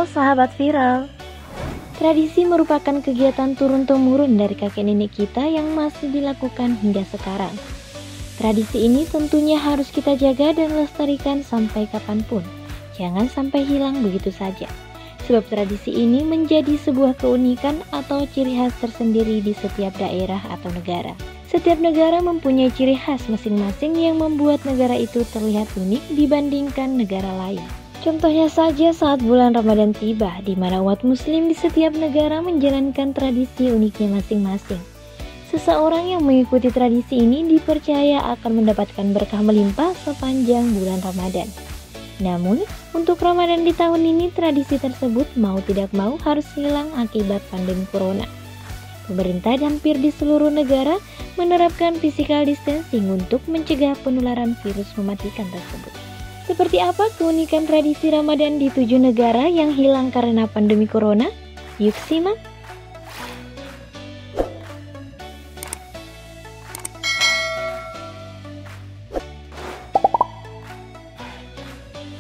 Halo sahabat viral. Tradisi merupakan kegiatan turun-temurun dari kakek nenek kita yang masih dilakukan hingga sekarang. Tradisi ini tentunya harus kita jaga dan lestarikan sampai kapanpun. Jangan sampai hilang begitu saja. Sebab tradisi ini menjadi sebuah keunikan atau ciri khas tersendiri di setiap daerah atau negara. Setiap negara mempunyai ciri khas masing-masing yang membuat negara itu terlihat unik dibandingkan negara lain. Contohnya saja saat bulan Ramadan tiba, di mana umat muslim di setiap negara menjalankan tradisi uniknya masing-masing. Seseorang yang mengikuti tradisi ini dipercaya akan mendapatkan berkah melimpah sepanjang bulan Ramadan. Namun, untuk Ramadan di tahun ini tradisi tersebut mau tidak mau harus hilang akibat pandemi corona. Pemerintah hampir di seluruh negara menerapkan physical distancing untuk mencegah penularan virus mematikan tersebut. Seperti apa keunikan tradisi Ramadan di 7 negara yang hilang karena pandemi corona? Yuk simak!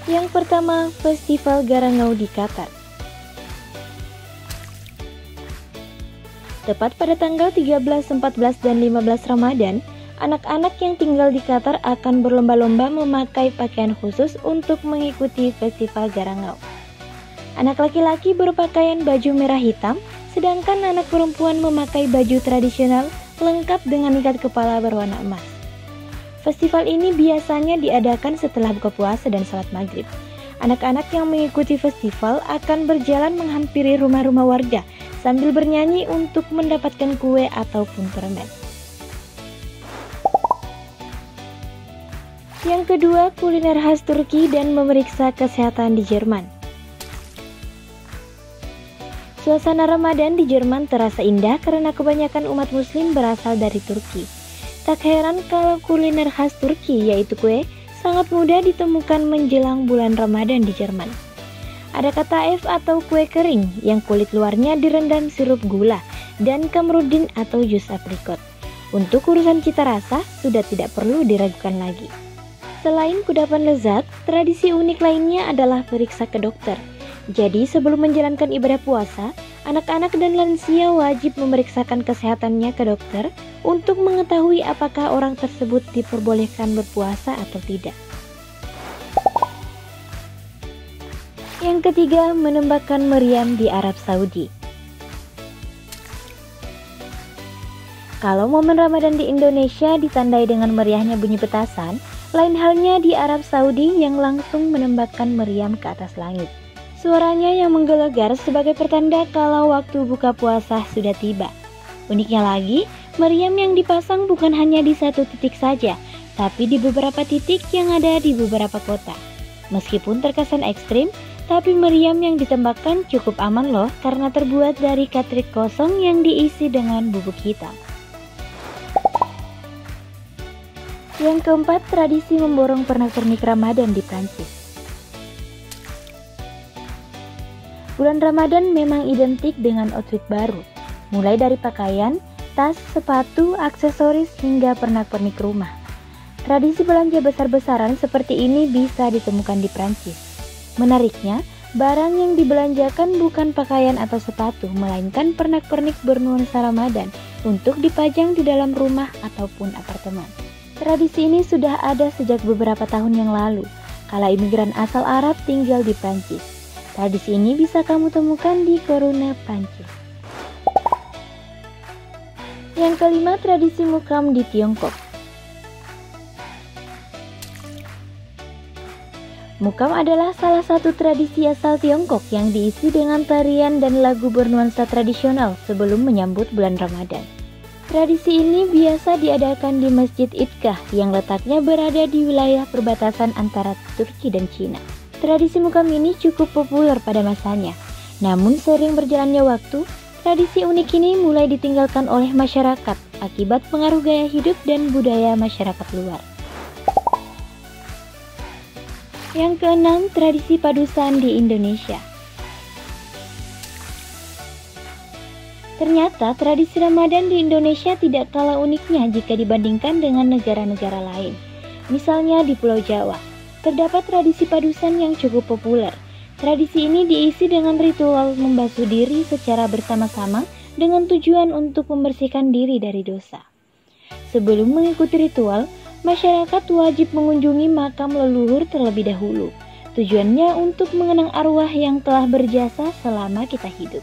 Yang pertama, Festival Garangau di Qatar. Tepat pada tanggal 13, 14, dan 15 Ramadan, anak-anak yang tinggal di Qatar akan berlomba-lomba memakai pakaian khusus untuk mengikuti Festival Garangau. Anak laki-laki berpakaian baju merah hitam, sedangkan anak perempuan memakai baju tradisional lengkap dengan ikat kepala berwarna emas. Festival ini biasanya diadakan setelah buka puasa dan salat maghrib. Anak-anak yang mengikuti festival akan berjalan menghampiri rumah-rumah warga sambil bernyanyi untuk mendapatkan kue ataupun permen. Yang kedua, kuliner khas Turki dan memeriksa kesehatan di Jerman. Suasana Ramadan di Jerman terasa indah karena kebanyakan umat muslim berasal dari Turki. Tak heran kalau kuliner khas Turki, yaitu kue, sangat mudah ditemukan menjelang bulan Ramadan di Jerman. Ada kataif atau kue kering yang kulit luarnya direndam sirup gula dan kamrudin atau jus aprikot. Untuk urusan cita rasa, sudah tidak perlu diragukan lagi. Selain kudapan lezat, tradisi unik lainnya adalah periksa ke dokter. Jadi sebelum menjalankan ibadah puasa, anak-anak dan lansia wajib memeriksakan kesehatannya ke dokter untuk mengetahui apakah orang tersebut diperbolehkan berpuasa atau tidak. Yang ketiga, menembakkan meriam di Arab Saudi. Kalau momen Ramadan di Indonesia ditandai dengan meriahnya bunyi petasan, lain halnya di Arab Saudi yang langsung menembakkan meriam ke atas langit. Suaranya yang menggelegar sebagai pertanda kalau waktu buka puasa sudah tiba. Uniknya lagi, meriam yang dipasang bukan hanya di satu titik saja, tapi di beberapa titik yang ada di beberapa kota. Meskipun terkesan ekstrim, tapi meriam yang ditembakkan cukup aman loh karena terbuat dari katrik kosong yang diisi dengan bubuk hitam. Yang keempat, tradisi memborong pernak-pernik Ramadan di Prancis. Bulan Ramadan memang identik dengan outfit baru, mulai dari pakaian, tas, sepatu, aksesoris, hingga pernak-pernik rumah. Tradisi belanja besar-besaran seperti ini bisa ditemukan di Prancis. Menariknya, barang yang dibelanjakan bukan pakaian atau sepatu, melainkan pernak-pernik bernuansa Ramadan untuk dipajang di dalam rumah ataupun apartemen. Tradisi ini sudah ada sejak beberapa tahun yang lalu, kala imigran asal Arab tinggal di Prancis. Tradisi ini bisa kamu temukan di Coruna, Prancis. Yang kelima, tradisi mukam di Tiongkok. Mukam adalah salah satu tradisi asal Tiongkok yang diisi dengan tarian dan lagu bernuansa tradisional sebelum menyambut bulan Ramadan. Tradisi ini biasa diadakan di Masjid Iqdah yang letaknya berada di wilayah perbatasan antara Turki dan Cina. Tradisi mukam ini cukup populer pada masanya. Namun sering berjalannya waktu, tradisi unik ini mulai ditinggalkan oleh masyarakat akibat pengaruh gaya hidup dan budaya masyarakat luar. Yang keenam, tradisi padusan di Indonesia. Ternyata tradisi Ramadan di Indonesia tidak kalah uniknya jika dibandingkan dengan negara-negara lain. Misalnya di Pulau Jawa, terdapat tradisi padusan yang cukup populer. Tradisi ini diisi dengan ritual membasuh diri secara bersama-sama dengan tujuan untuk membersihkan diri dari dosa. Sebelum mengikuti ritual, masyarakat wajib mengunjungi makam leluhur terlebih dahulu. Tujuannya untuk mengenang arwah yang telah berjasa selama kita hidup.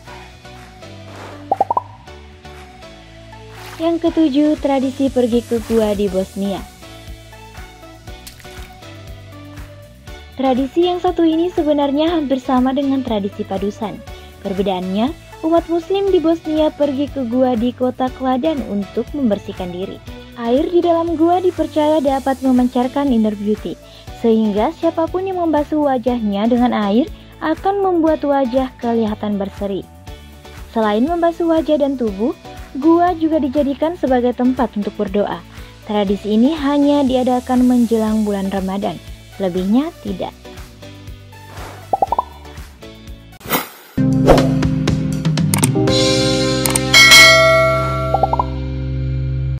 Yang ketujuh, tradisi pergi ke gua di Bosnia. Tradisi yang satu ini sebenarnya hampir sama dengan tradisi padusan. Perbedaannya, umat muslim di Bosnia pergi ke gua di kota Kladan untuk membersihkan diri. Air di dalam gua dipercaya dapat memancarkan inner beauty, sehingga siapapun yang membasuh wajahnya dengan air akan membuat wajah kelihatan berseri. Selain membasuh wajah dan tubuh, gua juga dijadikan sebagai tempat untuk berdoa. Tradisi ini hanya diadakan menjelang bulan Ramadan, lebihnya tidak.